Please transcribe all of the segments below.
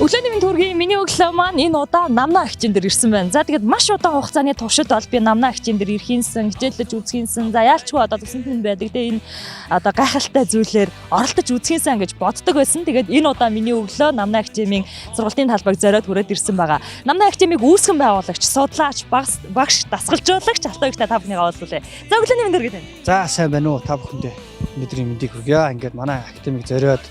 Өглөөний минь төргийн миний өглөө маань энэ удаа Намна агчийн дээр ирсэн байна. За тэгээд маш удаан хугацааны туршид бол би Намна агчийн дээр ирхийнсэн, хичээлж үзхийнсэн. За яалчгүй одоо төсөнтэн байдаг. Тэгээд энэ одоо гайхалтай зүйлээр оролдож үзхийнсэн гэж боддог байсан. Тэгээд энэ удаа миний өглөө Намна агчийн сургалтын талбайг зориод хүрээд ирсэн байгаа. Намна агчийн үүсгэн байгуулагч, судлаач, багш, дасгалжуулагч Алтайгчтай та бүхнийгээ уулзуулъя. За өглөөний минь төргий тань. За сайн байна уу та бүхэндээ өдрийн мэндийг хүргье. Ингээд манай академик зориод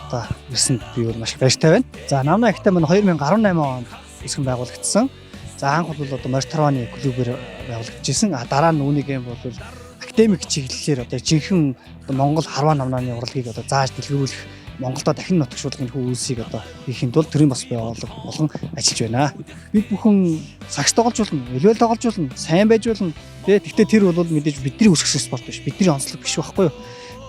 одоо ирсэнд би бол маш их баяртай байна. За Намна академи маань 2018 онд үүсгэн байгуулагдсан. За анх бол одоо Морторооны клубээр байгуулагдчихсэн. Дараа нь үүнийг юм бол академик чиглэлээр одоо жинхэнэ Монгол харваа намнааны урлагийг одоо зааж дэлгэрүүлэх Монголдо дахин нутагшуулгын хүйсийг одоо хийхэд бол төрийн бас байгууллага болон ажиллаж байна. Бид бүхэн сагс тогложуулна, элвэл тогложуулна, сайн байжуулна. Гэхдээ тэр бол мэдээж бидний үсгсэн спорт биш, бидний онцлог биш байхгүй юу?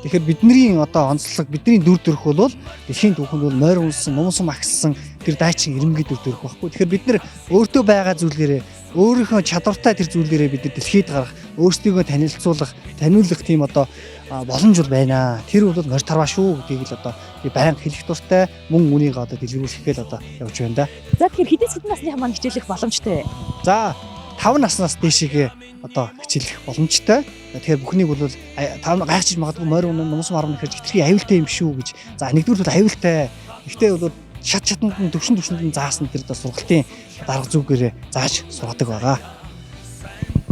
Тэгэхээр бидний одоо онцлог, бидний дүр төрх бол дэлхийн түүхэнд бол морь үнсэн, нумсан агссан тэр дайчин ирмэгийн дүр төрх байхгүй. Тэгэхээр бид нар өөртөө байгаа зүйлээрээ өөрийнхөө чадвартай тэр зүйлээрээ бид дэлхийд гарах, өөрсдийгөө таниулах тийм одоо боломж бол байна. Тэр бол морь тарваа шүү гэдгийг л одоо би байнга хэлэх дуртай, мөн үнийг одоо дэлгэрүүлэхгээл одоо явж байна да. За тэгэхээр хэдэн хэдэн насны хамаан хичээлэх боломжтой. За 5 наснаас дээшээгээ одоо хичээлэх боломжтой. Тэгэхээр бүхнийг бол 5 гайхчих магадгүй морь унаа нумсан марган гэхэр хитрхи аюултай юм шүү гэж. За нэгдүгээр бол аюултай. Гэхдээ бол шатнд нь төвшөнд нь заасан тэр сургалтын дарга зүгээрээ зааж сургадаг байгаа.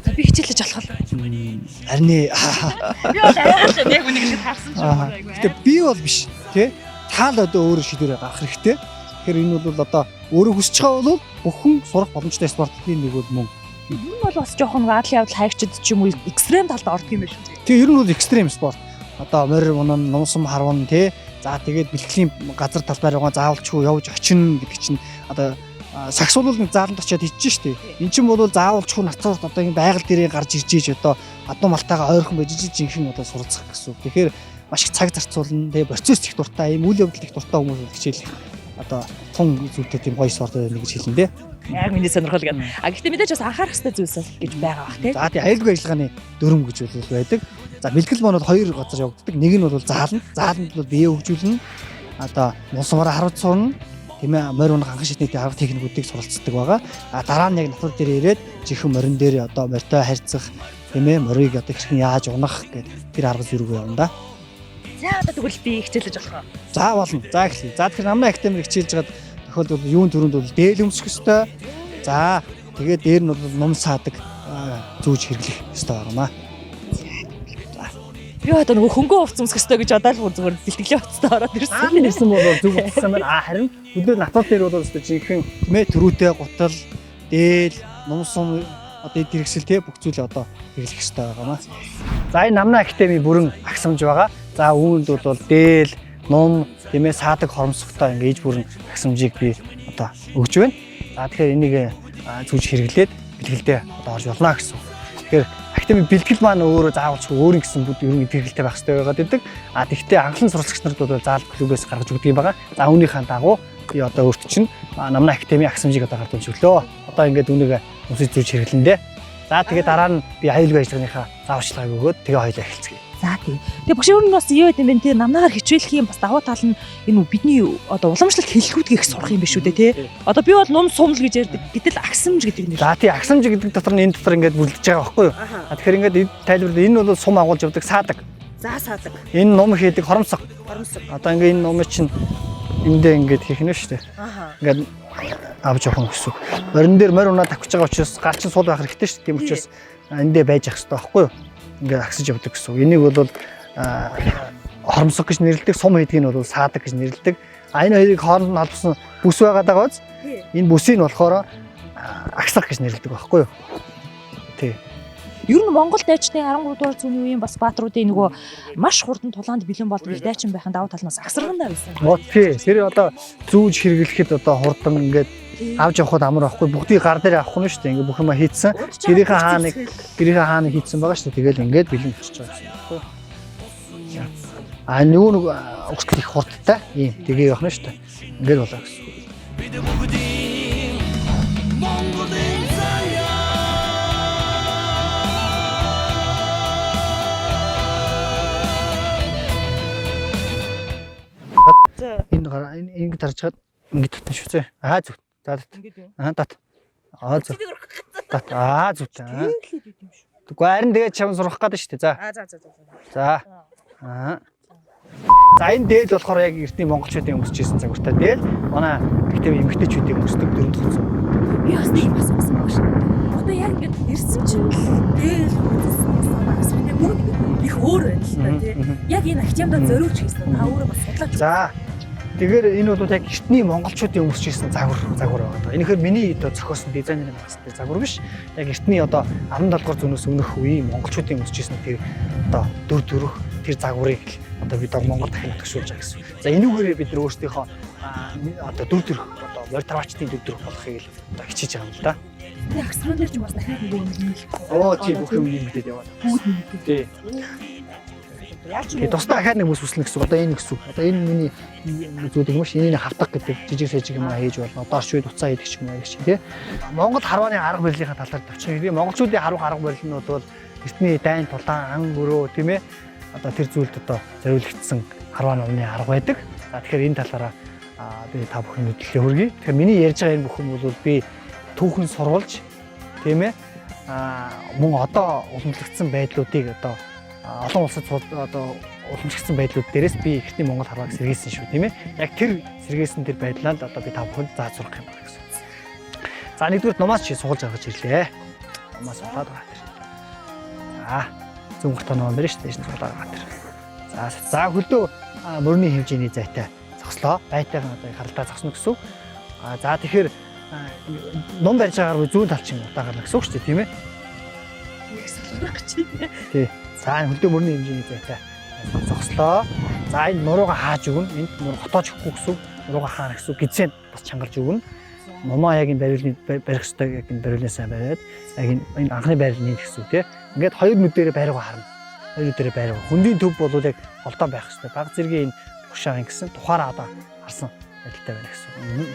За би хичээлж болох уу? Харин би бол аяагаад яг үнийг л харсан ч юм уу. Гэхдээ би бол биш тий. Таал одоо өөрөө шийдвэрээ гаргах хэрэгтэй. Тэгэхээр энэ бол одоо өөрөө хүсэж байгаа бол бүхэн сурах боломжтой спортын нэг бол мөн. Энэ бол бас жоохон адлын явдал хайгчид ч юм уу экстрем талд ордог юм байна шүү. Тэгээ ер нь бол экстрем спорт. Одоо морь унаа, нумсан харван тий. За тэгээд бэлтгэлийн газар талбай руугаа заавалчгүй явж очино гэдэг чинь одоо сагс бол нэг зааланд очиад хийчих шүү дээ. Эн чинь бол заавалчгүй нацрал одоо энэ байгаль дээрээ гарч ирж ийж одоо адуу малтайгаа ойрхон байж жинхэнэ одоо суралцах гэсэн үг. Тэгэхээр маш их цаг зарцуулна. Тэгээ процесс их дуртай, ийм үйл явдал их дуртай хүмүүс хичээл одоо тун зүйлтэй тийм гоё спорт байна гэж хэлэн дээ. Яг миний сонирхол гэдэг. Гэхдээ мэдээж бас анхаарах хэрэгтэй зүйлс гэж байгаа бах тий. За тий аюулгүй ажиллагааны дүрм гэж бол байдаг. За бэлтгэл маань бол 2 газар явагддаг. Нэг нь бол зааланд. Зааланд бол бие хөгжүүлнэ. Одоо мунсамаараа харуулж сурна. Тийм ээ морь унах анхан шатны арга техникүүдийг суралцдаг байгаа. Дараа нь яг натур дээр ирээд жинхэнэ морин дээр одоо морьтой харьцах тийм ээ морийг одоо хэрхэн яаж унах гэдэг тэр арга зүйрүүгээ явна да. За одоо тэгвэл би хичээлж болох уу? За болно. За эхлэе. За тэгэхээр Намна академик хичээлж байгаа тохиолдолд юун төрөнд бол дээл өмсөх ёстой. За тэгээд дээр нь бол ном саадаг зүүж хэрэглэх ёстой байна. Би одоо нөгөө хөнгөө хувц өмсөх ёстой гэж одоо л зүгээр бэлтгэлийн хувцастай ороод ирсэн. Ирсэн бол зүг болсон байна. Харин өдөр натур дээр бол өстой жинхэнэ тэмээ төрүүтэй гутал, дээл, нумсан одоо эд хэрэгсэл те бүх зүйл одоо хэрэглэх ёстой байна. За энэ Намна академи бүрэн агсамж байгаа. За үүнд бол дээл, нум, тэмээ саадаг хоромсогтой ингэж бүрэн агсамжийг би одоо өгж байна. За тэгэхээр энийг зүүж хэрэглээд бэлгэлдээ одоо орж болно гэсэн. Тэгэхээр академи бэлтгэл маань өөрөө заавалчгүй өөрийн гэсэн бүд ерөн идэвхтэй байх хэрэгтэй байгаад байдаг. Тэгвэл анхлан суралцагч нарт бол заалт клубээс гаргаж өгдөг юм байгаа. За үүнийхээ дагуу би одоо өөрт чинь Намна академи агсамжийг одоо гаргаж өглөө. Одоо ингээд үүнийг үсэж зүүж хэрэглэн дээ. За тэгээд дараа нь би аюулгүй ажиллагааныхаа зааварчилгааг өгөөд тэгээ хоёлаа эхэлцгээе. За тийм. Тэгээ багш өөр нь бас юу гэдэм бэ те намнаагаар хичээлэх юм бас давуу тал нь энэ бидний одоо уламжлалт хэлхүүдгийг их сурах юм биш үү те. Одоо би бол нум сумл гэж ярьдаг. Гэтэл агсамж гэдэг нэр. За тий агсамж гэдэг дотор нь энэ дотор ингээд бүлдэж байгаа байхгүй юу? Тэгэхээр ингээд тайлбарлал энэ бол сум агуулж явдаг саадаг. За саадаг. Энэ ном хийдэг хоромсог. Одоо ингээд энэ ном чинь эндээ ингээд хийх нь шүү дээ. Ингээд авч явах юм гэсэн. Морин дээр морь унаа тавьж байгаа учраас гал чинь сууд байх хэрэгтэй шүү дээ. Тийм учраас эндээ байж ах хэрэгтэй байхгүй юу? Ингээд агсаж явдаг гэсэн. Энийг бол хоромсог гэж нэрлэдэг, сум хийдгийг нь бол саадаг гэж нэрлэдэг. Энэ хоёрыг хооронд нь холбосон бүс байгаад байгаа биз? Энэ бүсийг нь болохоор агсах гэж нэрлэдэг байхгүй юу? Тий. Ер нь Монгол дайчдын 13 дугаар зууны үеийн бас баатруудын нөгөө маш хурдан тулаанд бэлэн болдог их дайчин байхын давуу тал нь агсаргандаа байсан. Тий. Тэр одоо зүүж хэрэглэхэд одоо хурдан ингээд авч явахд амар байхгүй бүгдийг гар дээр авах нь шүү дээ. Ингээд бүх юм хийцэн. Гэрийнхээ хааныг хийцэн байгаа шүү дээ. Тэгэл ингээд бэлэн болчихж байгаа юм байхгүй. Нөгөө өгсөл их хурдтай. Ийм тгээ явах нь шүү дээ. Ингээд болоо гэсэн. Энэ ингэ дарж чад Ингээд татна шүү зэ. Аа зүг. За тат. Ингээд юу? Аа тат. Аа зүг. Тат. Аа зүг. Аа. Тэнхлээд байт юм шүү. Тэгвэл харин тэгээд чам сурах гэдэг шүү дээ. За. За. За. Аа. За энэ дээл болохоор яг эртний монголчуудын өмсөж ирсэн загвартай дээл. Манай гэхдээ эмэгтэйчүүдийн өмсдөг 4 дахь зүг. Би бас нэг асуусан баг шүү. Одоо яг ингээд ирсэн чинь дээл санаас ингээд бүгд их өөр байна л та тий. Яг энэ ахтямдаа зориулж хийсэн. Та өөрөө бас судлаач. За. Тэгэхээр энэ бол яг эртний монголчуудын өмсөж ирсэн загвар байгаа. Энэхээр миний одоо зохиосон дизайнерын бастай загвар биш. Яг эртний одоо 17 дугаар зуунаас өмнөх үеийн монголчуудын өмсөж ирсэн тэр одоо дөрөх тэр загварыг одоо бид Монгол дахин төгшүүлж байгаа гэсэн. За энүүгээрээ бид өөрсдийнхөө одоо дөрөх одоо морь-тарвачдын дөрөх болохыг л одоо хичээж байгаа юм л да. Би аксрон дээр ч бас дахиад нэг юм хэлэх. Оо тийм бүх юм нэмэгдээд яваад. Тий. Тэгээ тусдаа дахиад нэг бүс бүснэ гэсэн. Одоо энэ гэсэн. Одоо энэ миний зүйлийг маш энийг хавтах гэдэг жижиг сэжиг юм хийж болно. Одоо орч үед уцаа хийдэг ч юм уу гэх чинь тий. Монгол харвааны арга барилынхаа талаар тавьчих. Би монголчуудын арга барил нь бол эртний дайн тулаан ан өрөө тийм ээ. Одоо тэр зүйлд одоо зориулагдсан харвааны умны арга байдаг. За тэгэхээр энэ талаараа би та бүхэн мэдлэлээ хүргэе. Тэгэхээр миний ярьж байгаа энэ бүхэн бол би түүхэн сурвалж тийм ээ мөн одоо уламжлагдсан байдлуудыг одоо олон улсад одоо уламжлагдсан байдлууд дээрээс би ихний Монгол харвааг сэргээсэн шүү тийм ээ. Яг тэр сэргээсэн тэр байдлаа л одоо би та бүхэнд зааж сурах юм байна гэсэн. За нэгдүгээр номоос чи суулж авах ирлээ. Номоос суулаад байгаа тэр. За зүүн гартаа ном байна шүү дээ суулаад байгаа тэр. За хөлдөө мөрний хэмжээний зайтай зогслоо. Байтайхан одоо харалтаа зогсно гэсэн. За тэгэхээр ном барьж байгаагаар зүүн талчин удаагаар гэсэн үг шүү дээ тийм ээ. Нэг салбар гэж байна. Тий. За хөлдөө мөрний хэмжээний зайтай зогслоо. За энэ нуруугаа хааж өгнө. Энд нур готоож өгөхгүй гэсэн. Нуруугаа хаана гэсэн гизээ бас чангарж өгнө. Номоо яг энэ барилны барих ёстой яг энэ барилнаа сайн бариад яг энэ анхны барилны гэсэн үг тий. Ингээд хоёр нүдээрээ байргаа харна. Хоёр нүдээрээ байргаа. Хөндийн төв бол яг холдоо байх ёстой. Баг зэргийн энэ тушааг ингэсэн тухаараа одоо харсан байдалтай байна гэсэн.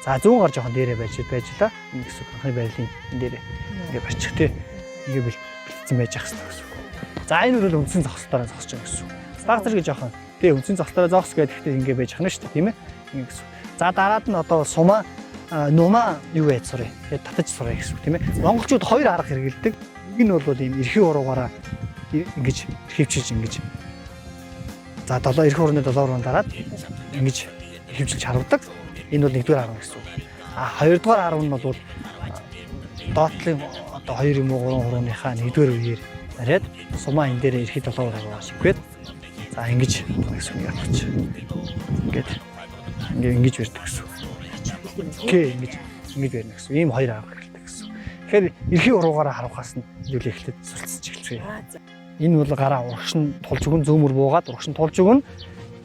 За зүүн гар жоохон дээрээ байжлаа. Энэ гэсэн анхны барилын энэ дээрээ ингээд барьчих тий. Ингээд бэлдсэн байж ах гэсэн. За энэ бол үндсэн зогсолтоор зогсож байгаа гэсэн. Баг зэрэг жоохон тий үндсэн зогсолтоор зогс гэдэгт ингээд байж ах нь шүү дээ тийм ээ. Ингээд гэсэн. За дараад нь одоо сумаа нумаа юу яд сурыг. Тэгээд татаж сурыг гэсэн тийм ээ. Монголчууд хоёр арга хэрэгэлдэг. Нэг нь бол ийм эрхий уруугаараа ингэж хэвчилж ингэж. За 7 эрхий урууны 7 уруунд дараад ингэж хэвчилж харуулдаг. Энэ бол нэгдүгээр арга гэсэн. Хоёрдугаар арга нь бол доотлын одоо 2 юм уу 3 урууныхаа нэгдүгээр үеэр бариад сумаа энэ дээр эрхий 7 уруугаа шивгээд за ингэж гэсэн юм явууч. Ингэж барьдаг гэсэн. Окей ингэж барьна гэсэн. Ийм хоёр арга хэрэгтэй гэсэн. Тэгэхээр эрхий уруугаараа харуулхаас нь зүйлээ эхлээд суралцж эхэлчихье. Энэ бол гараа урагш нь тулж өгөн зөөмөр буугаад урагш нь тулж өгөн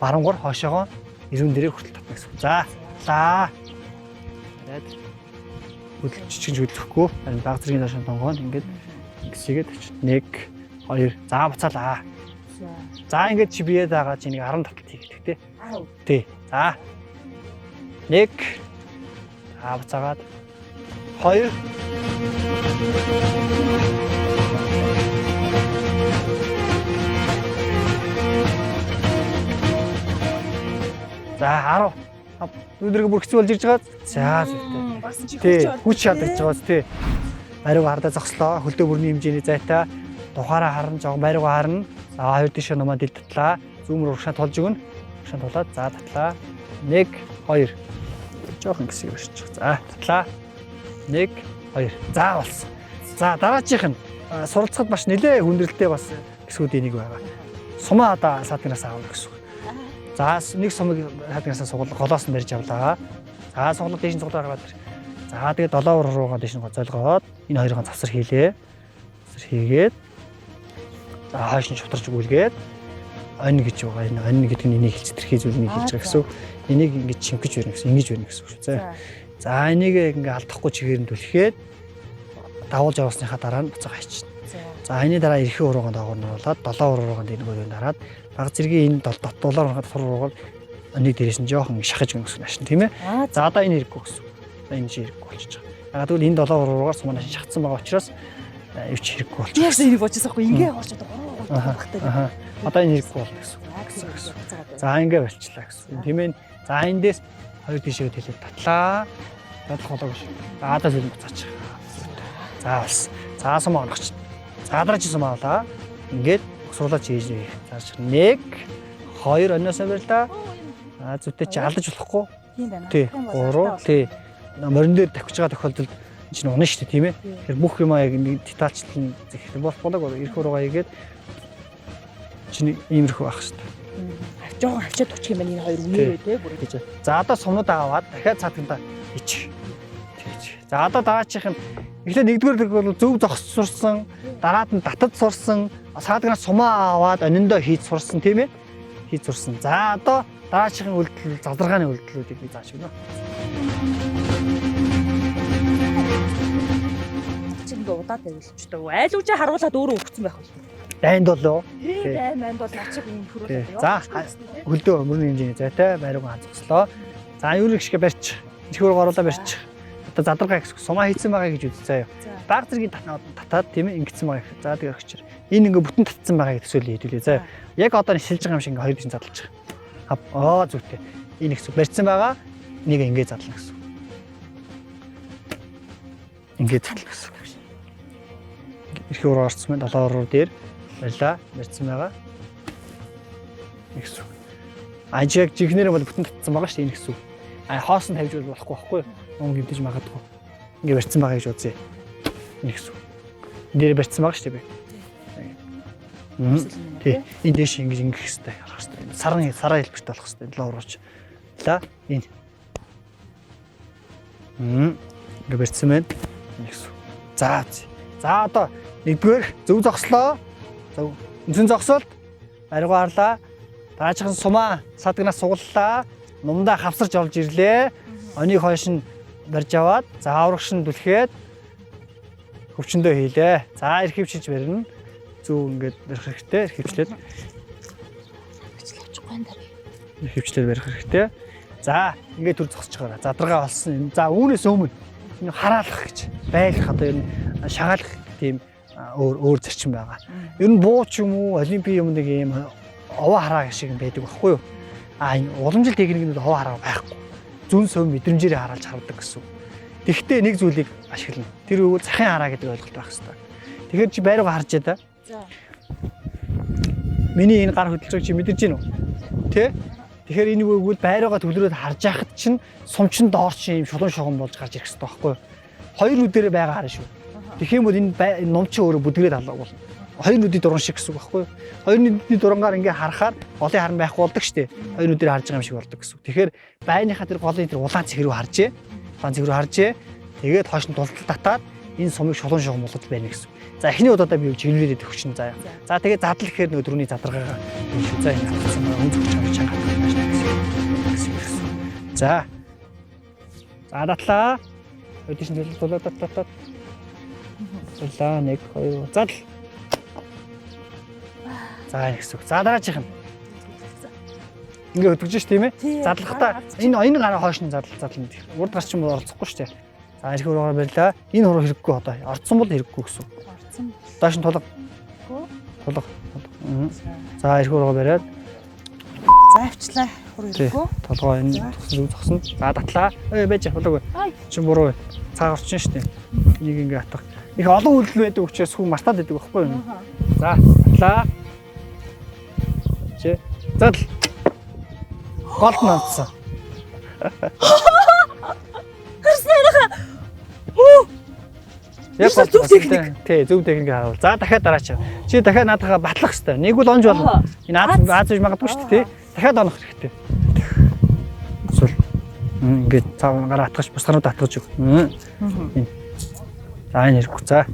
баруунгаар хойшоогоо ирүүн дээрээ хүртэл татна гэсэн. За тэгээд хөдөлж чичгэж хөдлөхгүй харин баг зэргийн дашин тонгоонд ингээд гисгээд 1 2 за буцаалаа. За ингээд чи бие дагаа чи нэг 10 таталт хийх тий. Тий. За 1 за буцаагаад 2 за 10 өдрөг бүр хэцүү болж ирж байгаа. За тий. Хүч чадаж байгаа тий. Бариугаа хардаа зогслоо. Хөлдөө бүрний хэмжээний зайтай тухаараа харна, жоохон бариугаа харна. За хоёр тишээ нумаа дил татлаа. Зүүмөр урагшаа тулж өгнө. Урагшаа тулаад за татлаа. 1 2 жоохон гисийг өршиж. За татлаа. 1 2 за болсон. За дараачих нь суралцахад маш нэлээ хүндрэлтэй бас хэсгүүдийн нэг байгаа. Сумаа одоо сааднаас аавна гэсэн. За нэг сумыг хадгаснаа сугал голоос нь барьж авлаа. За суглал дээш нь суглаа гаргаад. За тэгээд 7 уруугаа дээш нь гоцоолгоод энэ хоёрын завсар хийлээ. Завсар хийгээд за хойш нь шударч өгүүлгээд онь гэж байгаа. Энэ онь гэдэг нь энийг хилцэрхий зүйлнийг хийж байгаа гэсэн. Энийг ингэж шингэж өрнө гэсэн. Ингэж өрнө гэсэн үг шүү. За энийг ингээ алдахгүй чигээр нь түлхээд давуулж явуулсныхаа дараа нь буцаага хийчихнэ. За энэ дараа эрхээ урууганд агуулнуулаад 7 урууганд энэ гөрөнд дараад баг зэргийн энэ дулаар хахад суруугаар нэг дээрээс нь жоохон шахаж өгнө гэсэн ашин тийм ээ. За одоо энэ хэрэггүй гэсэн. Энэ хэрэггүй болчихж байгаа. Яг тэгвэл энэ 7 уруугаар суманаас шахацсан байгаа учраас юу ч хэрэггүй болчихсон. Яасан хэрэг болчихсон байхгүй ингээ явуулчихад Аха. Одоо энэ хэрэггүй болно гэсэн. За ингээ болчлаа гэсэн. Тийм ээ. За эндээс хоёр тишээ хэлээд татлаа. Татлах болоогүй шүү. За одоо зөв буцаач. За болсон. За сум онгоч. За дараач сум авлаа. Ингээд суулаач хийж. Зааш 1 2 оноосоо барьлаа. За зүтээ чи алдаж болохгүй. Тий. 3 тий. Морин дээр тавьж байгаа тохиолдолд чинь унаа шүү дээ тийм ээ. Тэгэхээр бүх юм яг нэг детальчлан зэхлэх болдог. Ирэх уруугаа хийгээд чинь иймэрхүү байх шүү дээ. Жохон хавчаад очих юм байна энэ хоёр үнээрээ тий бүр гэж. За одоо сумнууд аваад дахиад цаатганда ич. Тэгэж. За одоо даачийнх нь эхлээд нэгдүгээр хэрэг бол зөв зогс сурсан, дараад нь татад сурсан, цаатгнаас сумаа аваад ониндоо хийж сурсан тийм ээ. Хийж сурсан. За одоо даачийн үйлдэл залдаргааны үйлдэлүүдийг би зааш өгнө. Чин удаад тавилчдаг. Айл үжи харуулад өөрөө өгсөн байх бол. Дайнд болоо. Дайнд бол начиг юм хөрөөлөө. За хөлдөө мөрний хэмжээний зайтай байрууг ханцлаа. За юу нэг шиг барьчих. Чихөр горуулаа барьчих. Одоо задаргаа гэсэн сумаа хийсэн байгаа гэж үзье заяа. Баг зэргийн татаад тийм ээ ингэсэн байгаа их. За тэгээ өгчөр. Энэ ингээ бүтэн татсан байгаа гэж төсөөлөе хэдүүлээ заяа. Яг одоо шилж байгаа юм шиг ингээ хоёр бишин задлаж байгаа. Зүгтээ. Энэ их барьсан байгаа. Нэг ингээ задлаа гэсэн. Ингээ задлаа гэсэн. Ирэх уруу орцсон байна. 7 уруу дээр барьлаа. Барьсан байгаа. Нэгс. Ажиг жигнэр бол бүтэн татсан байгаа шүү дээ энэ гэсэн. Хоос нь тавьж болохгүй байхгүй юу? Ун гимтэж магадгүй. Ингээ барьсан байгаа гэж үзье. Нэгс. Нэр барьсан байгаа шүү дээ би. Тий. Энэ дэш ингэж ингэх хэрэгтэй. Харах хэрэгтэй. Сараа хэлбэртэй болох хэрэгтэй. 7 урууч. За энэ. Ингээ барьсан байна. Нэгс. За. За одоо нэгдүгээр зөв зогслоо. Зөв үнэн зогсолт бариугаа харлаа. Даачхан сумаа садгнаас сугаллаа. Нумдаа хавсарч олж ирлээ. Онийг хойш нь барьж аваад за аврагш нь түлхээд хөвчөндөө хийлээ. За эрхивчилж барина. Зөв ингээд барих хэрэгтэй. Эрхивчлээд эрхивчлээд барих хэрэгтэй. За ингээд төр зогсож байгаа. Задаргаа болсон. За үүнээс өмнө энэ хараалах гэж байлах одоо энэ шагаалах тийм өөр зарчим байгаа. Ер нь бууч юм уу, олимпийн юм нэг юм овоо хараа шиг байдаг байхгүй юу? Энэ уламжлалт техникүүд овоо хараа байхгүй. Зүн сөв мэдрэмжээр хараалж хардаг гэсэн. Тэгэхдээ нэг зүйлийг ашиглана. Тэр үгүй захын хараа гэдэг ойлголт байх хэрэгтэй. Тэгэхээр чи байруугаа харж яа да. За. Миний энэ гар хөдлөлтөг чи мэдэрч гин үү? Тэ? Тэгэхээр энэ үгүүд байруугаа төвлөрөөд харж яхад чинь сумчин доор чи юм шулуун шугам болж гарч ирэх хэрэгтэй байхгүй юу? Хоёр нүдэрээ байгаа харна шүү. Тэгэх юм бол энэ ном чи өөрөө бүдгээд алга болно. Хоёр нүдийн дуран шиг гэсэн үг байхгүй юу? Хоёр нүдийн дурангаар ингээ харахаар голын харан байхгүй болдог штеп. Хоёр нүдээр харж байгаа юм шиг болдог гэсэн үг. Тэгэхээр байныхаа тэр голын тэр улаан цэг рүү харжээ. Улаан цэг рүү харжээ. Тэгээд хойш нь дултал татаад энэ сумыг шулуун шугам болгож байна гэсэн үг. За эхний удаадаа би чиглүүлээд өгч нь заяа. За тэгээд задал гэхээр нөгөө дөрөвний задаргаагаа энэ шүү. За энэ хатсан байгаа хүн зөвч чанга гэсэн. За. За датлаа. Өдөрч нь дулаад татаад. За 1 2 задал. За гэсэн. За дараачих нь. Ингээ өдөрж ш тийм ээ. Задлахтаа энэ гараа хойш нь задлана. Урд гарч юм орцохгүй штэ. За ирэх уруугаар барьлаа. Энэ хуруу хэрэггүй одоо. Орцсон бол хэрэггүй гэсэн. Орцсон. Доош нь тулга. Тулга. За ирэх уруугаар бариад. За авчлаа. Хуруу хэрэггүй. Толгой энэ зөв зогсно. За татлаа. Байж болоогүй. Чин буруу. Цаа орчин штэ. Энийг ингээ атах. Их олон үйлдэл байдаг учраас хүн мартаад байдаг байхгүй юу? За татлаа. Чи задал. Голд нандсан. Яг зөв техник. Тий, зөв техник харуул. За дахиад дараач. Чи дахиад наадахаа батлах хэрэгтэй. Нэг бол онж болно. Энэ Аз гэж магадгүй шүү дээ, тий. Дахиад онох хэрэгтэй. Эсвэл ингээд цаав гараа атгаж бусгарууд атгаж өг. Энэ. За энэ хэрэггүй. За.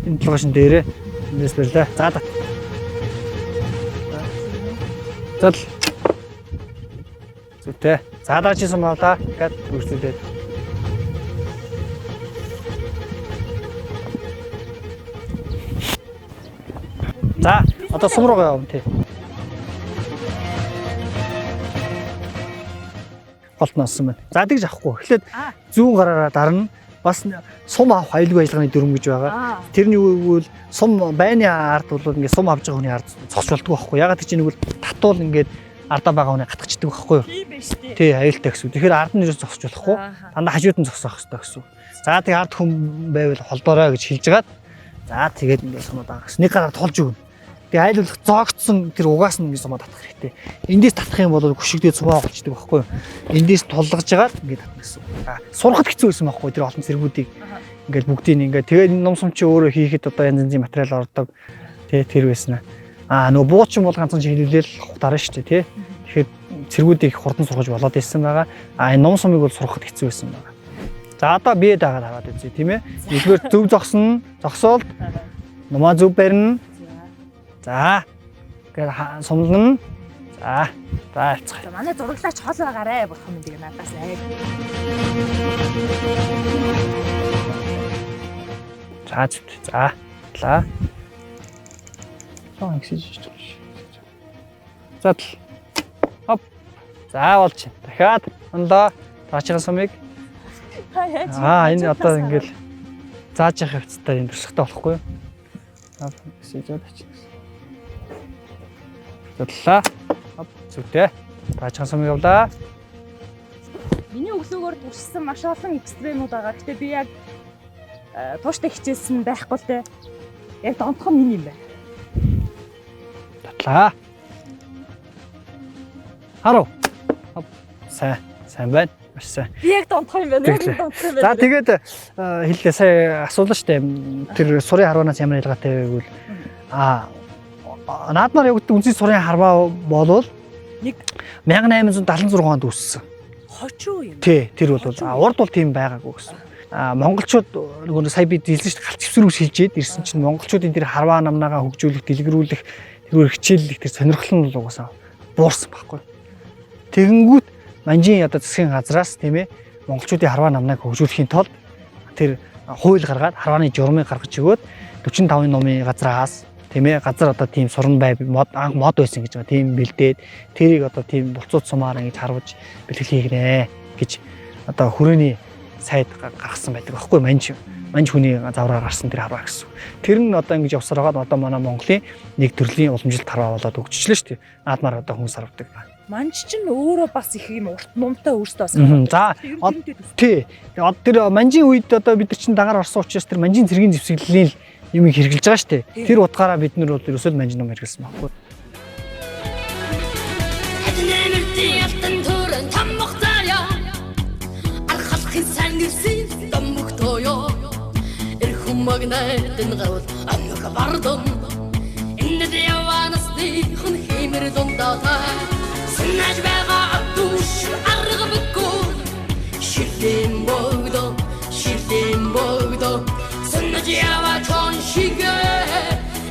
Энэ толгойн дээрээ эндээс барьлаа. За. Зал. Зүтэй. За дараач юм авлаа. Гэт үргэлжлүүлээд. За одоо сум руугаа явна тий. Голт носон байна. За тэгж авахгүй. Эхлээд зүүн гараараа дарна. бас сум авах аюулгүй ажиллагааны дүрм гэж байгаа. Тэрний үйл сум байны ард бол ингээд сум авж байгаа хүний ард зогсуулдаг байхгүй. Ягаад гэж нэг бол татвал ингээд ардаа байгаа хүний гатгачдаг байхгүй юу? Тийм байж тээ. Тий, аюултай гэсэн. Тэгэхээр ард нь ерөөс зогсож болохгүй. Дандаа хажууд нь зогсоох хэрэгтэй гэсэн. За тэгээ ард хүн байвал холдоорой гэж хэлж гагаад за тэгээд ингээд сумаа даа гэсэн. Нэг гараар тулж өгнө. Тэгээ айлуулах зоогдсон тэр угаас нь ингээд сумаа татах хэрэгтэй. Эндээс татах юм бол гүшигдээ сумаа болчдөг байхгүй юу? Эндээс тулгаж жагаад ингээд татах гэсэн. Сурахад хэцүү байсан байхгүй тэр олон зэргүүдийг ингээд бүгдийг ингээд тэгээд ном сум чи өөрөө хийхэд одоо янз янзын материал ордог. Тэгээ тэр байсан. Нөгөө буучин бол ганцхан шилүүлэл дараа шүү дээ тий. Тэгэхээр цэргүүдийг хурдан сургаж болоод ирсэн байгаа. Энэ ном сумыг бол сурахад хэцүү байсан байгаа. За одоо бие дагаад хараад үзье тийм ээ. Нэгдүгээр зөв зогсно, зогсоолт. Нумаа зөв барина. За. Ингээд сумлна. За. За алцгаа. Манай зураглаач хол байгаарэ болох юм дий надаас аа. За зүт. За. За. Ингэсэж. За. Хоп. За болж. Дахиад ондоо таачхан сумыг. Энэ одоо ингээл зааж явах хэвцтэй энэ туршлагатай болохгүй юу? Ингэсэж очиж. Задлаа. Хоп. Зүгтээ. Таачхан сумыг явлаа. Миний өглөөгөөр туршсан маш олон экстремүүд байгаа. Гэтэ би яг тууштай хичээсэн байхгүй л дээ. Яг донтхон миний юм байна. Татлаа. Харуу. Сайн байна. Маш сайн. Би яг донтхон юм байна. Яг донтхон юм байна. За тэгээд хэллээ сая асуулаа штэ. Тэр сурын харванаас ямар ялгаатай вэ гэвэл наадмаар явагддаг үндэсний сурын харваа болвол 1876 онд үүссэн. Хожуу юм. Тий, тэр бол урд бол тийм байгаагүй гэсэн. Монголчууд нөгөө сая бид хэлсэн шүү дээ галт чивсрүүс шилжээд ирсэн чинь монголчуудын тэр харваа намнаагаа хөгжүүлэх, дэлгэрүүлэх, тэргээр хичээллэх тэр сонирхол нь бол угаасаа буурсан байхгүй. Тэгэнгүүт манжийн одоо засгийн газраас тийм ээ монголчуудын харваа намнааг хөгжүүлэхийн тулд тэр хууль гаргаад харвааны журмыг гаргаж өгөөд 45-ын номын газраас тийм ээ газар одоо тийм суран бай мод байсан гэж байгаа. Тийм бэлдээд тэрийг одоо тийм булцууд сумаар ингэж харваж бэлтгэл хийгнэ гэж одоо хүрээний сайд гаргасан байдаг байхгүй манж хүний завраар гарсан тэр харваа гэсэн. Тэр нь одоо ингэж явсаар байгаа одоо манай Монголын нэг төрлийн уламжилт харваа болоод өгчлээ шүү дээ. Наадмаар одоо хүмүүс харвдаг. Манж чинь өөрөө бас их юм урт мумтай өөртөө бас. За тий. Тэр манжийн үед одоо бид нар чинь дагаар орсон учраас тэр манжийн цэргийн зэвсэглэлийн юм хэрэгжилж байгаа шүү дээ. Тэр утгаараа бид нар бол ерөөсөө манж ном хэрэгэлсэн байхгүй. Magnetten gaut amga bardon inne de yawanas di khun khimir don data snaj baga atush arg bukun shirtin bogdo snaj yawa chon shige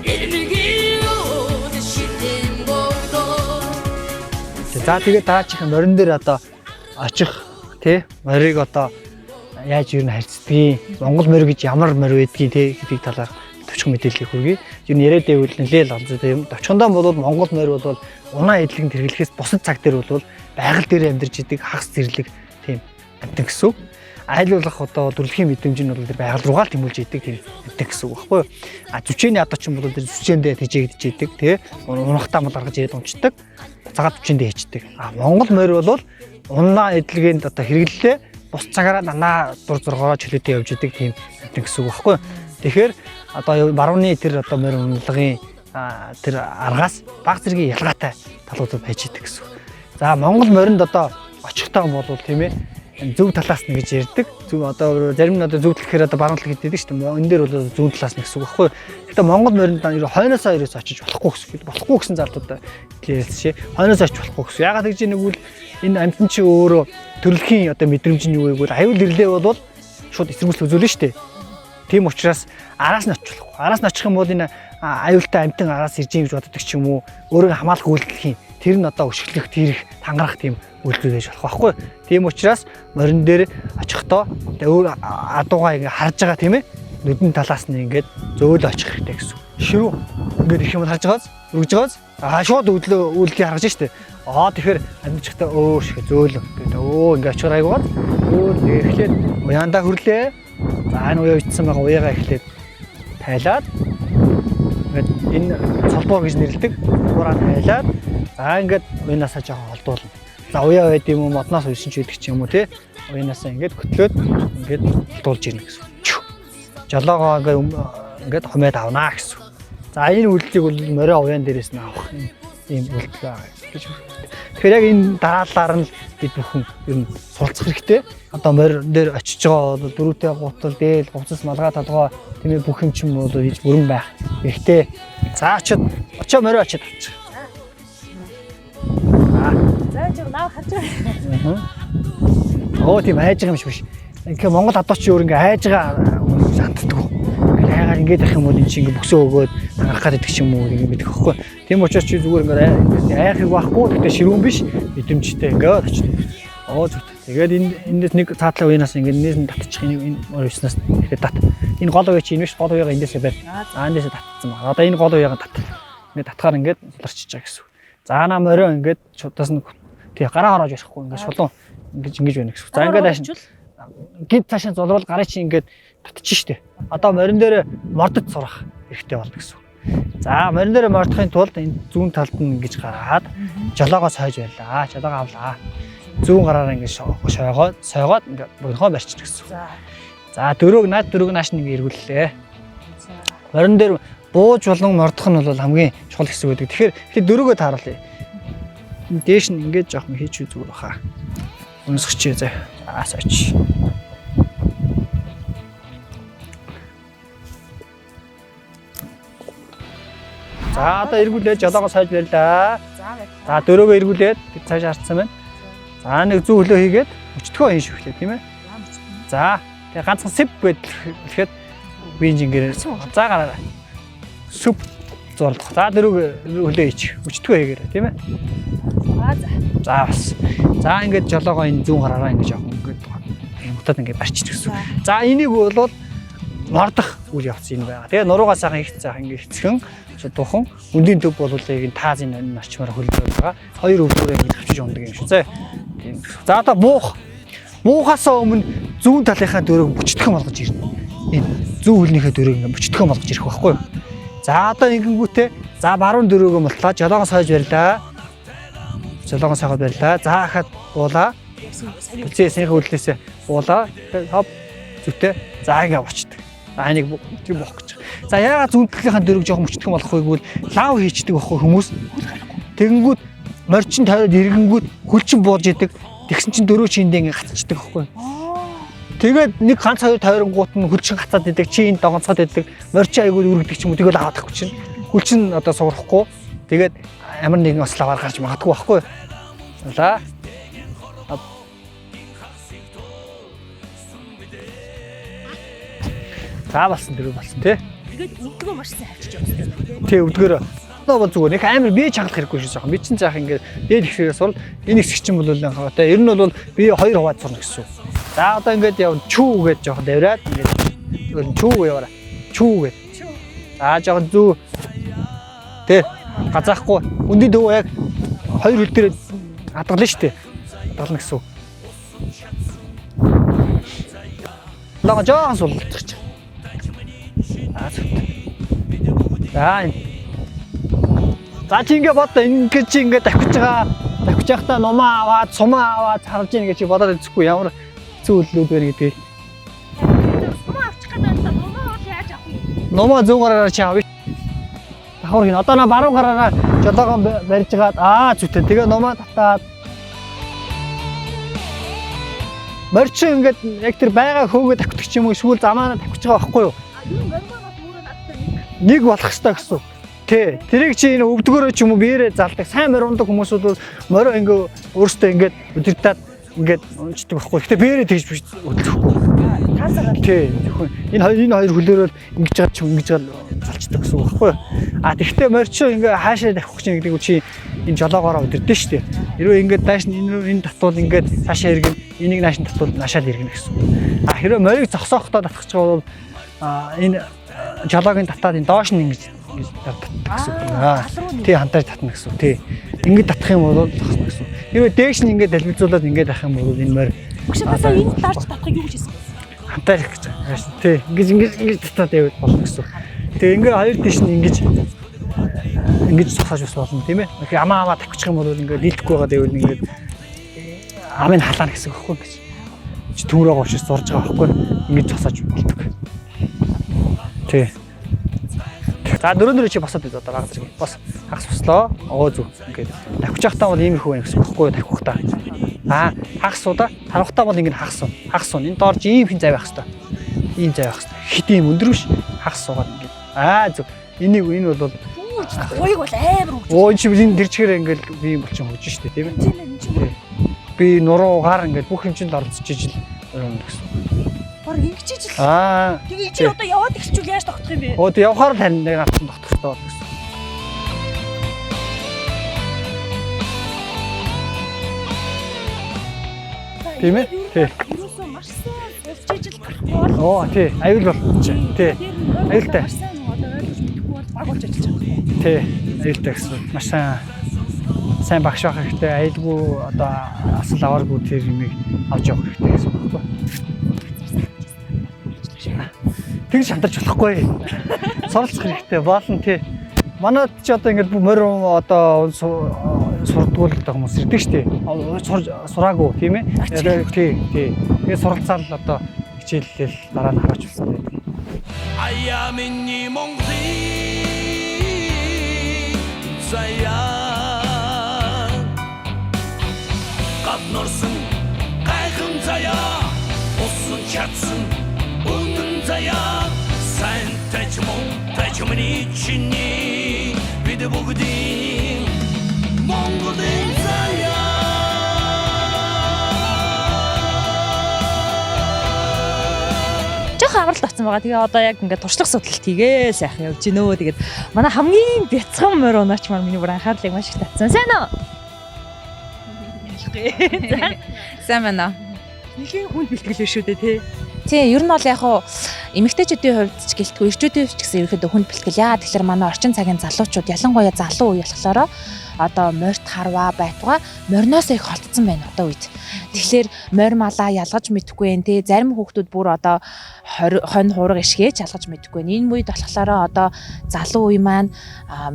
ilmigi de shirtin bogdo. За тэгээд дараачихын морин дээр одоо очих тий морийг одоо яаж юу н харьцдгийг Монгол морь гэж ямар морь байдгийг те гэдгийг талаар товчхон мэдээлэл хүргэе. Юу н яриад байвал нэлээл онцтой юм. Товчхондоо бол Монгол морь бол унаа эдлэгэн тэргэлэхээс бусад цаг дээр бол байгаль дээр амьдарч идэг хагас зэрлэг тийм амтан гэсэн. Айлуулах одоо дүрлэхийн мэдрэмж нь бол тэр байгаль руугаа л тэмүүлж идэг тийм амтан гэсэн үг байхгүй юу? Зүчээний одоо ч юм бол тэр зүчээндээ тэжээгдэж идэг те унахтаа мал гаргаж ирээд унцдаг. Цагаат зүчээндээ хийчдэг. Монгол морь бол унаа эдлэгэнд одоо хэрэглэлээ бус цагаараа нанаа дур зоргоо чөлөөтэй явж идэг тийм гэсэн үг байхгүй. Тэгэхээр одоо барууны тэр одоо морь унлагын тэр аргаас баг зэргийн ялгаатай талуудад байж идэг гэсэн. За Монгол моринд одоо очихтаа бол тийм ээ зөв талаас нь гэж ярьдаг. Зөв одоо зарим нь одоо зөв талхээр одоо баруун тал гэдэг шүү дээ. Энэ дээр бол зөв талаас нь гэсэн үг байхгүй. Гэхдээ Монгол моринд хойноосоо ерөөс очиж болохгүй гэсэн. Болохгүй гэсэн зардуудаа хэлсэн шээ. Хойноосоо очиж болохгүй гэсэн. Ягаад гэж нэгвэл энэ амьтан чи өөрөө төрөлхийн одоо мэдрэмж нь юу вэ гэвэл аюул ирлээ бол шууд эсэргүүцэл үзүүлнэ шүү дээ. Тийм учраас араас нь очих болохгүй. Араас нь очих юм бол энэ аюултай амьтан араас ирж юм гэж боддог ч юм уу. Өөрийгөө хамгаалах үйлдэл хийн. Тэр нь одоо өшөглөх, тэрэх, тангарах тийм үйлдэл байж болох байхгүй. Тийм учраас морин дээр очихдоо өөр адуугаа ингэ харж байгаа тийм ээ. Нүдэн талаас нь ингээд зөөлө очих хэрэгтэй гэсэн. Ширүү ингээд их юм харж байгааз, үргэж байгааз шууд үйлдэлийг харгаж штэ. Тэгэхээр амьдчихтаа өө шиг зөөлө гэдэг. Ингээд очихоор айгуугаад өөр эхлээд уяндаа хөрлөө. За энэ уяа ичсэн байгаа уяагаа эхлээд тайлаад ингээд энэ цолбоо гэж нэрлэдэг уураа тайлаад за ингээд уянаасаа жоохон холдуулна. За уяа байд юм уу модноос үйсэн ч байдаг ч юм уу тий. Уянаасаа ингээд хөтлөөд ингээд холдуулж ирнэ гэсэн. Жолоогоо ингээд хумээд авнаа гэсэн. За энэ үйлдэлийг бол морио уяан дээрээс нь авах ийм үйлдэл байгаа гэж. Тэгэхээр яг энэ дараалалаар нь бид бүхэн ер нь суралцах хэрэгтэй. Одоо морь дээр очиж байгаа бол дөрүүтэй гутал, дээл, говцос, малгай толгой тийм ээ бүх юм ч юм бол хийж бүрэн байх хэрэгтэй. За очоо морио очиж авчих. За жоо наа харж байгаа. Оо тийм хайж байгаа юм шиг биш. Ингээ Монгол адуучин өөр ингээ хайж байгаа хүмүүс ханддаг. Яагаад ингэж ах юм бол эн чинь ингээ бөксөө өгөөд ангарах гэдэг ч юм уу ингэ мэдэх хэвгүй. Тийм учраас чи зүгээр ингээ айхыг байхгүй гэхдээ ширүүн биш мэдрэмжтэй ингээд очив. Оо зүт. Тэгээд эндээс нэг цаатлаа уянаас ингээ нээс нь татчих энэ өрөвснөөс ихэд тат. Энэ гол уяа чи энэ биш гол уяага эндээсээ байна. За эндээсээ татсан ба. Одоо энэ гол уяага тат. Ингээ татхаар ингээ суларчиж байгаа гэсэн. За наа морио ингээ чудаас нь тий гараа хороож ярихгүй ингээ шулуун ингэж байна гэсэн. За ингээ дааш гид цаашаа зулруул гарын чи ингээд татчих штэ. Одоо морин дээр мордод сурах хэрэгтэй болно гэсэн. За морин дээр мордохын тулд энэ зүүн талд нь ингэж гараад жолоогоо сойж байлаа. Жолоогоо авлаа. Зүүн гараараа ингэж сойгоод ингээд богинохоо барьчих гэсэн. За дөрөв нааш нь ингэ эргүүллээ. Морин дээр бууж болон мордох нь бол хамгийн чухал хэсэг байдаг. Тэгэхээр дөрөвгөө тааруулъя. Дээш нь ингэж жоохон хийчихүү зүгээр баха. Өнсгчээ заа. Сойч. За одоо эргүүлээд жолоогоо сойж барьлаа. За дөрөөгөө эргүүлээд цааш харцсан байна. За нэг зүү хөлөө хийгээд өчтгөө хийн шүхлээ тийм ээ. За тэгээ ганцхан сэп гэхэд бинжингээр за гараараа. Сүп зурлах. За дөрөөгөө хөлөө хийчих. Өчтгөө хийгээрэй тийм ээ. За бас. За ингээд жолоогоо энэ зүүн гараараа ингэж явах ингээд мутад ингээд барьчих гэсэн. За энийг бол мордох үйл явц юм байна. Тэгээ нуруугаа сайхан их цаахан ингээд хэцгэн шудуухан өндийн төв бол энэ таазын энэ орчмоор хөлбөр байгаа. Хоёр өвлөөрөө ингэж авчиж ундаг юм шүү. За одоо буухаасаа өмнө зүүн талынхаа дөрөг бүчтгэн болгож ирнэ. Энэ зүүн хөлнийхээ дөрөг ингээд бүчтгэн болгож ирэх байхгүй юу? За одоо ингэнгүүтээ за баруун дөрөөгөө мултлаа жолоогоо сойж барьлаа. Жолоогоо сойгоод барьлаа. За хахад уулаа. Сэсийн хөллөөсөө уулаа. Хоп зүтээ. За ингэ авчдаг. За энийг тийм боох гэж. За яагаад зүүн талынхаа дөрөг жоохон мөчтгөн болох вэ гэвэл лав хийчдэг байхгүй хүмүүс. Тэгэнгүүт морчин тавиад ирэнгүүт хөлчин буулж идэг. Тэгсэн чинь дөрөв чиндээ ингэ гацчихдаг байхгүй. Тэгээд нэг ганц хоёр тойронгууд нь хөлчин гацаад идэг. Чи энэ догонцоод идэг. Морчин айгуул үргэлдэг ч юм уу. Тэгэл аваад тахгүй чинь. Хөлчин одоо суурахгүй. Тэгээд ямар нэгэн бас лаваар гарч магадгүй байхгүй. За. За болсон дөрөв болсон тий. Тэгээд өвдгөө маш сайн авчиж явсан. Тий өвдгөөрөө. Одоо бол зүгээр нэг амар бие чангалах хэрэггүй шүү жоохон. Би чинь заах ингээд дээд хэсгээс бол энэ хэсэг чинь бол тий ер нь бол би хоёр хуваад сурна гэсэн. За одоо ингээд яв чүү гэж жоохон давраад ингээд чүү яваараа. Чүү гэж. За жоохон зүү тий газаахгүй өндөд дөө яг хоёр хөл дээр хадгална шүү дээ. Хадгална гэсэн. Лага жоохон сулчих. За чи ингэ бод ингэ чи ингэ давхиж байгаа. Давхиж байхдаа нумаа аваад, сумаа аваад харж ийн гэж чи бодоод үзэхгүй ямар хэцүү үйлдэл байна гэдгийг. Нумаа авчих гэдэг нь нумаа яаж авах вэ? Нумаа зүүн гараараа чи авъя. Давхар хин одоо на баруун гараараа жолоогоо барьж гаад зүтээ тэгээ нумаа татаад морчин ингээд яг тэр байгаа хөөгөө давхдаг ч юм уу эсвэл замаанаа давхиж байгаа байхгүй юу? Нэг болох хэрэгтэй гэсэн. Тий. Тэрийг чи энэ өвдгөөрөө ч юм уу биеэрээ залдаг. Сайн мориндаг хүмүүс бол морио ингээ өөрөөсөө ингээд өдөртаад ингээд унцдаг байхгүй. Гэтэ биеэрээ тэгж биш өдлөхгүй. Таасаа. Тий. Энэ хоёр хөлөөрөө ингэж гад ч ингэж гал залцдаг гэсэн үг байхгүй. Тэгтээ морчоо ингээ хаашаа давхих чинь гэдэг нь чи энэ жолоогоороо өдөрдөө шүү дээ. Хэрвээ ингээд daаш энэ татвал ингээд цаашаа иргэн энийг нааш нь татвал наашаал иргэн гэсэн. Хэрвээ морийг зогсоохтой татчих байгаа бол энэ жолоогийн татаад энэ доош нь ингэж татдаг гэсэн. Тий хантаж татна гэсэн. Тий. Ингэж татах юм бол зогсно гэсэн. Хэрвээ дээш нь ингэж далбицуулаад ингэж авах юм бол энэ морь Багшаасаа энэ дарж татахыг юу гэж хэлсэн бэ? хамтаар их гэж байна. Тий. Ингэж татаад яваад болно гэсэн. Тэгээ ингээ хоёр тийш нь ингэж цогсоож бас болно тийм ээ. Ингээ амаа тавьчих юм бол ингээ дийлдэхгүй байгаа дэвэл ингээ амыг халаана гэсэн үг байхгүй гэж. Чи төмрөө гоошиж зурж байгаа байхгүй. Ингэж цогсоож болдог. Тий. За дөрөв чи босоод байд одоо баг зэрэг. Бос хагас бослоо. Зүг. Ингээд тавьчих захтаа бол иймэрхүү байна гэсэн үг байхгүй тавих та. Хагас удаа тавихтаа бол ингэ хагас. Хагас. Энэ доорж ийм хин зай байх хэвээр. Ийм зай байх хэвээр. Хит ийм өндөр биш. Хагас суугаад ингэ. Зүг. Энэ бол Уйг бол амар хөгж. Энэ чи энэ дэрчгээр ингээл би юм болчих хөгж штэ тийм ээ. Би нуруу гар ингээл бүх юм чинь орцож ижил гэсэн. Бор ингэжиж л. Тэгээ чи одоо яваад эхэлчихвэл яаж тогтох юм бэ? Тэг явахаар тань нэг автан тогтох тоо гэсэн. Тийм ээ? Тий. Юусэн маш сайн өвчиж л гарахгүй. Тий. Аюул бол. Тий. Аюултай. Одоо ойлгож мэдэхгүй бол баг болж ажиллаж байгаа. Тий. Аюултай гэсэн. Маш сайн багш байх хэрэгтэй. Аюулгүй одоо асал авааргүй тэр юмыг авч явах хэрэгтэй гэсэн үг байна. Тэгж хамтарч болохгүй. Суралцах хэрэгтэй. Болно тий. Манайд ч одоо ингээд морин одоо сурдгуул гэдэг хүмүүс ирдэг шүү дээ. Сураагүй тийм ээ. Тий. Тэгээ суралцаал одоо хичээллэл дараа нь хараач болсон байдаг. Ая миний Монголын заяа гаднорсон гайхам заяа усан чадсан үнэн заяа сайн тач миний чиний бид бүгдийн Монголын заяа Амралт авсан байгаа. Тэгээ одоо яг ингээд туршлага судлалт хийгээ сайхан явж гинөө. Тэгээд манай хамгийн бяцхан морь унаач маань миний бүр анхаарлыг маш их татсан. Сайн уу? Сайн байна. Нэлийн хүнд бэлтгэл шүү дээ тий. Тий, ер нь бол яг хуу эмэгтэйчүүдийн хувьд ч гэлтгүй эрчүүдийн хувьд ч гэсэн ерөөдөө хүнд бэлтгэл. Яа тэгэхээр манай орчин цагийн залуучууд ялангуяа залуу үе болохлоороо одоо морьт харваа байтугай морьноос их холдсон байна одоо үед. Тэгэхээр морь малаа ялгаж мэдэхгүй нэ тий. Зарим хүүхдүүд бүр одоо 20 хуурга ишгээж ялгаж мэдэхгүй. Энэ үед болохоор одоо залуу үе маань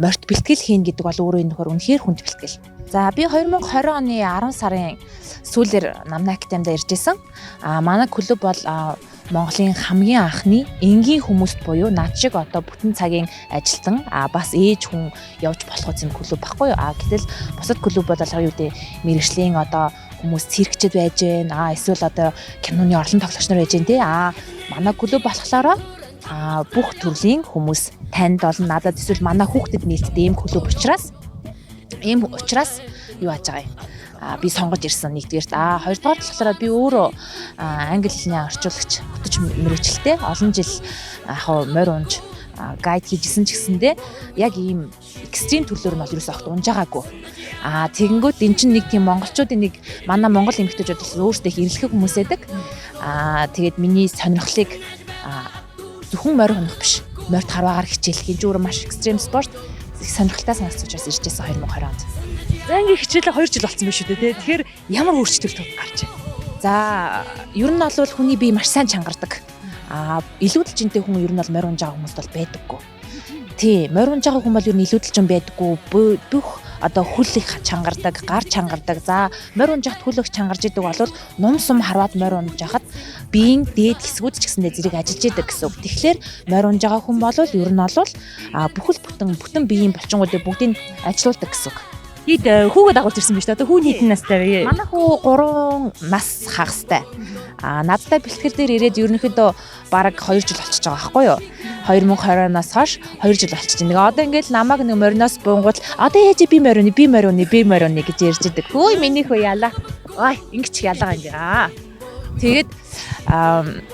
морьт бэлтгэл хийн гэдэг бол өөрөө энэ нөхөр үнэхээр хүнд бэлтгэл. За би 2020 оны 10 сарын сүүлээр Намна Академид ирж исэн. Манай клуб бол Монголын хамгийн анхны энгийн хүмүүст буюу над шиг одоо бүтэн цагийн ажилтан бас ээж хүн явж болох үс юм клуб байхгүй юу? Гэтэл бусад клуб бол юу гэдэг мэргэжлийн одоо хүмүүс циркчд байж гэн эсвэл одоо киноны орлон тоглогч нар байж гэн тий. Манай клуб болохоор бүх төрлийн хүмүүс танд олон надад эсвэл манай хүүхдэд нийлдэг ийм клуб учраас юу яаж байгаа юм? Би сонгож ирсэн нэгдүгээрт. Хоёрдугаар болохоор би өөрөө англи хэлний орчуулагч хөтөч мэргэжилтэй олон жил морь унж гайд хийжсэн ч гэсэндээ яг ийм экстрим төрлөөр нь бол юу ч огт унж байгаагүй. Тэгэнгүүт эн чинь нэг тийм монголчуудын нэг манай монгол эмэгтэйчүүд бас өөрсдөө их эрлэхэг хүмүүс байдаг. Тэгээд миний сонирхлыг зөвхөн морь унах биш. Морьт харваагаар хичээлэх энэ зүгээр маш экстрим спорт сонирхолтой санагдаж учраас ирж байсан 2020 онд. Ангийн хичээлээ 2 жил болсон байх шүү дээ тий. Тэгэхээр ямар өөрчлөлт гарч байна? За, ер нь бол хүний бие маш сайн чангардаг. Илүүдэлжинтэй хүн ер нь бол морь унж байгаа хүмүүс бол байдаггүй. Тий, морь унж байгаа хүн бол ер нь илүүдэлжин байдаггүй. Бүх одоо хөл их чангардаг, гар чангардаг. За, морь унж хат хөл их чангарж идэг бол ном сум харваад морь унж хахад биеийн дээд хэсгүүд ч гэсэндээ зэрэг ажиллаж идэг гэсэн үг. Тэгэхээр морь унж байгаа хүн бол ер нь бол бүхэл бүтэн биеийн булчингуудыг бүгдийг ажилуулдаг гэсэн үг. Ид хүүгээ дагуулж ирсэн биз дээ. Одоо хүүний хэдэн настай вэ? Манай хүү 3 нас хагастай. Надтай бэлтгэл дээр ирээд ерөнхийдөө бараг 2 жил болчихж байгаа байхгүй юу? 2020-оос хойш 2 жил болчихж байна. Одоо ингээд намайг нэг мориноос буунгууд одоо яаж би морино гэж ярьж идэг. Хөөе миний хөө яалаа. Ой, ингэж ялгаа ингээ. Тэгээд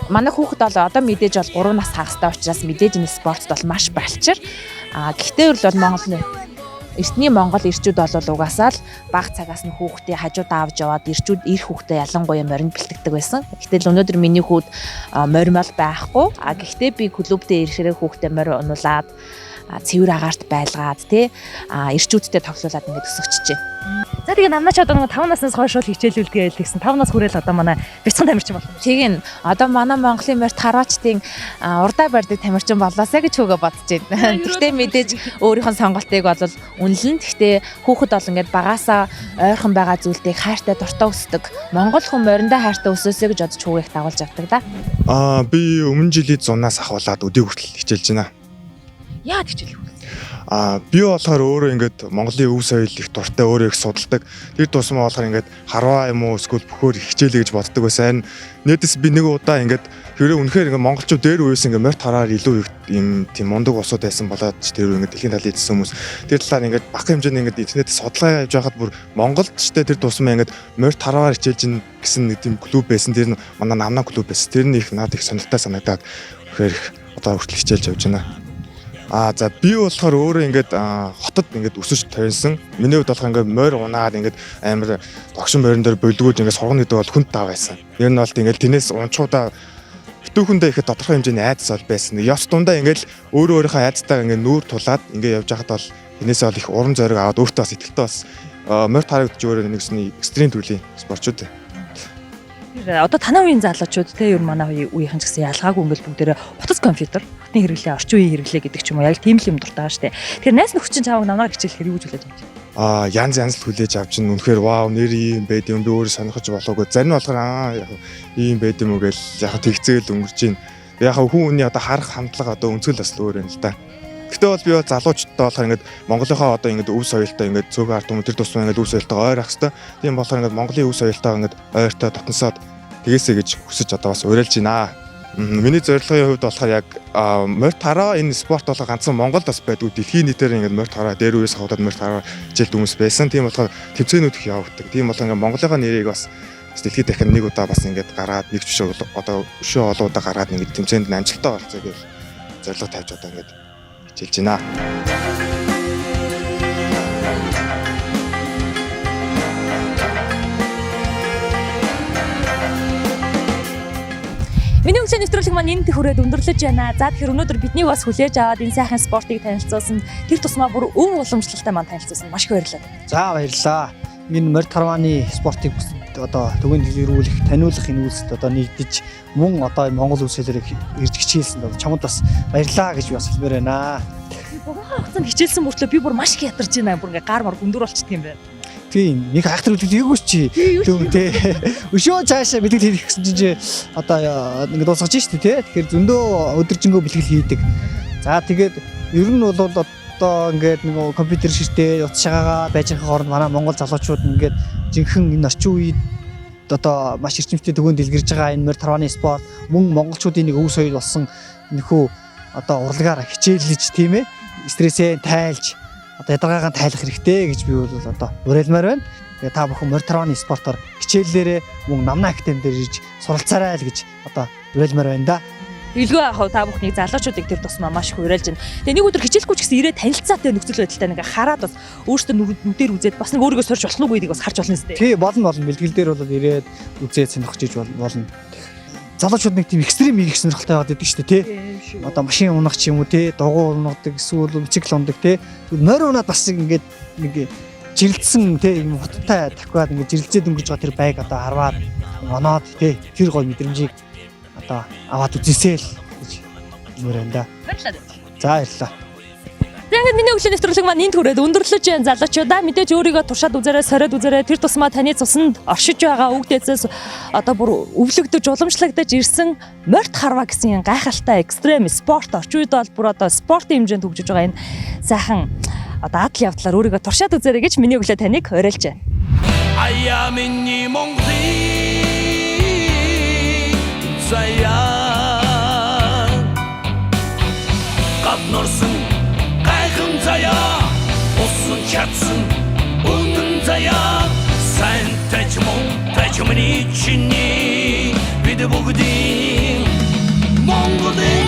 манай хүүхэд бол одоо мэдээж бол 3 нас хагастай учраас мэдээж энэ спортод бол маш балчир. Гэхдээ бол эртний Монгол ирчүүд бол угаасаа л бага цагаас нь хүүхдээ хажууд авч яваад ирчүүд ир хүүхдээ ялангуяа моринд бэлтгэдэг байсан. Гэтэл өнөөдөр миний хүүд моримол байхгүй. Гэхдээ би клубтээ ирэхээр хүүхдээ морь унуулаад цэвэр агаарт байлгаад тий ирчүүдтэй тоглуулад ингээд өсгөж чинь. За тэгээ намнаач одоо нэг 5 наснаас хойш бол хичээлүүлгээ хэлсэн. 5 нас хүрэл одоо манай бяцхан тамирчин болно. Тийг нь одоо манай Монголын морьт харваачдын урдаа барьдаг тамирчин болоосаа гэж хөөгө бодож байна. Гэхдээ мэдээж өөрийнхөө сонголтыг бол үнэлэн. Гэхдээ хүүхэд бол ингээд багаасаа ойрхон байгаа зүйлийг хайртай дуртай өсдөг. Монгол хүн мориндоо хайртай өсөөсэй гэж бодож хүүгийг дагуулж авдаг да. Би өмнө жилийн 100-аас ахуулаад өдөө хүртэл хичээлж байна. Яагаад хичээлээ? Би болохоор өөрөө ингээд Монголын өв соёл их дуртай, өөрөө их судалдаг. Тэр тусмаа болохоор ингээд харваа юм уу эсвэл бөхөр хичээлээ гэж боддог байсан. Нээдэс би нэг удаа ингээд хэрэг үнэхээр ингээд монголчууд дээр үеэс ингээд морьт хараар илүү юм тийм мундаг усуд байсан болоод тэр ингээд дэлхийн талын эзсэн хүмүүс тэр талаар ингээд бага хэмжээний ингээд интернетээс судалгаа явж байхад бүр монголчтой тэр тусмаа ингээд морьт хараар хичээлж ин гэсэн нэг тийм клуб байсан. Тэр нь манай намна клуб байсан. Тэр нь их надад их сонирхолтой санагдаад тэгэхээр их одоо хүртэл хичээлж явж байна. За би болохоор өөрөө ингээд хотод ингээд өсөж тавьсан. Миний хувьд болохоор ингээд морь унаад ингээд амар тогшин морин дээр болдгууд ингээд сургана гэдэг бол хүнд тав байсан. Ер нь бол ингээд тэрнээс унчуудаа битүүхэндээ ихэд тодорхой хэмжээний айдас бол байсан. Ёс дундаа ингээд өөрийнхөө айдастайгаа ингээд нүүр тулаад ингээд явж байхад бол тэрнээсээ бол их урам зориг аваад өөртөө бас итгэлтэй бас морь харагдж өөрөө нэгсний экстрим төрлийн спортчууд. Одоо танай үеийн залуучууд те ер нь манай үеийнхэн ч гэсэн ялгаагүй ингээл бүгдээрээ утас компьютер, хотын хэрэглээ, орчин үеийн хэрэглээ гэдэг ч юм уу яг тийм л юм дуртай байгаа шүү дээ. Тэгэхээр найз нөхөд чинь чамайг намайг хичээлэхээр юу гэж хүлээж авч байна? Янз янз л хүлээж авч чинь үнэхээр вау нэр ийм байд юм би өөрөө сонирхож болоогүй. Зарим нь болохоор яг ийм байд юм уу гэж яг тэгцээл өнгөрч чинь. Яг хүн хүний одоо харах хандлага одоо өнцгөл бас л өөр юм л да. Гэхдээ бол би залуучдтай болохоор ингээд Монголынхаа одоо ингээд өв соёлтой ингээд цөөхөн ард түмэн тэр тусмаа ингээд өв соёлтой ойр ах хэвээр. Тийм болохоор ингээд Монголын өв соёлтой ингээд ойртой дотносоод тэгээсэй гэж хүсэж одоо бас уриалж байна. Миний зорилгын хувьд болохоор яг морьт хараа энэ спорт бол ганцхан Монголд бас байдгүй. Дэлхийн нийтээр ингээд морьт хараа дээр үеэс хаваад морьт хараа хичээлт хүмүүс байсан. Тийм болохоор тэмцээнүүд их явагддаг. Тийм болохоор ингээд Монголынхаа нэрийг бас дэлхийд дахин нэг удаа бас ингээд гараад нэг жишээ одоо өшөө олоудаа гараад ингээд тэмцээнд амжилттай орцоо гэж зорилго тавьж одоо ингээд хичээлж байна. Миний өнгөлийн нэвтрүүлэг маань энд хүрээд өндөрлөж байна. За тэгэхээр өнөөдөр бидний бас хүлээж аваад энэ сайхан спортыг танилцуулсан тэр тусмаа бүр өв уламжлалтай маань танилцуулсан маш их баярлалаа. За баярлалаа. Энэ морьт харвааны спортыг одоо төвийн дэлгэрүүлэх, таниулах энэ үйлсэд одоо нэгдэж мөн одоо Монгол үсэлэрийг ирж хичээлсэнд бол чамд бас баярлалаа гэж бас хэлмээр байна. Богино хугацаанд хичээлсэн мөртлөө би бүр маш их ядарч байна. Бүр ингээ гар мар гүндүр болчихд юм байна. Тийм нэг хайхтар үлдээгүй чи тийм тий. Өшөө цаашаа бэлтгэл хийх гэсэн чинь одоо ингэ дуусгаж штэ тий. Тэгэхээр зөндөө өдөржингөө бэлтгэл хийдэг. За тэгээд ер нь бол одоо ингээд нэг компьютер ширтээ утас шагаага байж байгаа хооронд манай монгол залуучууд ингээд жинхэнэ энэ орчин үед одоо маш эрчимтэй төгөөнд дэлгэрж байгаа энэ морьт харвааны спорт мөн монголчуудын нэг өв соёл болсон нөхөө одоо урлагаар хичээлж тийм ээ стрессээ тайлж одоо ядаргаагаа тайлах хэрэгтэй гэж би бол одоо уриалмаар байна. Тэгээ та бүхэн морьт харвааны спортоор хичээлээрээ мөн намна академи дээр ирж суралцаарай л гэж одоо уриалмаар байна да. Илгөө яхав та бүхний залуучуудыг тэр тусмаа маш их уриалж байна. Тэгээ нэг өдөр хичээлгүй ч гэсэн ирээд танилцаатай нөхцөл байдалтай ингээ хараад бас өөртөө нүдээр үзээд бас нэг өөрийгөө сорж болох нүг гэдгийг бас харж болно сте. Тий болно бэлтгэл дээр бол ирээд үзээд сонирхож иж болно. Залуучууд нэг тийм экстрим их сонирхолтой байгаад байдаг шүү дээ тий. Одоо машин унах ч юм уу тий, дугуй унахдаг, эсвэл бицикл ундаг тий. Морь унаад бас ингээд нэг жирэлдсэн тий юм хоттой такваад ингээд жирэлзээд өнгөрж байгаа тэр байг одоо харваад оноод тий тэр гой мэдрэмжийг одоо аваад үзээсэй л гэж хэлмээр байна да. Баярлалаа. За баярлалаа. Тэгээд миний өнгөлийн нэвтрүүлэг маань энд хүрээд өндөрлөж байна залуучуудаа. Мэдээж өөрийгөө туршаад үзээрэй, сориод үзээрэй. Тэр тусмаа таны цуснд оршиж байгаа үг дээдсээс одоо бүр өвлөгдөж, уламжлагдаж ирсэн морьт харваа гэсэн гайхалтай экстрем спорт орчин үед бол бүр одоо спортын хэмжээнд хөгжиж байгаа энэ сайхан одоо адал явдлаар өөрийгөө туршаад үзээрэй гэж миний өглөө таныг уриалж байна. Ая миний Монголын заяа гаднорсон гайхам заяа усан чадсан үнэн заяа сайн тач миний чиний бид бүгдийн Монголын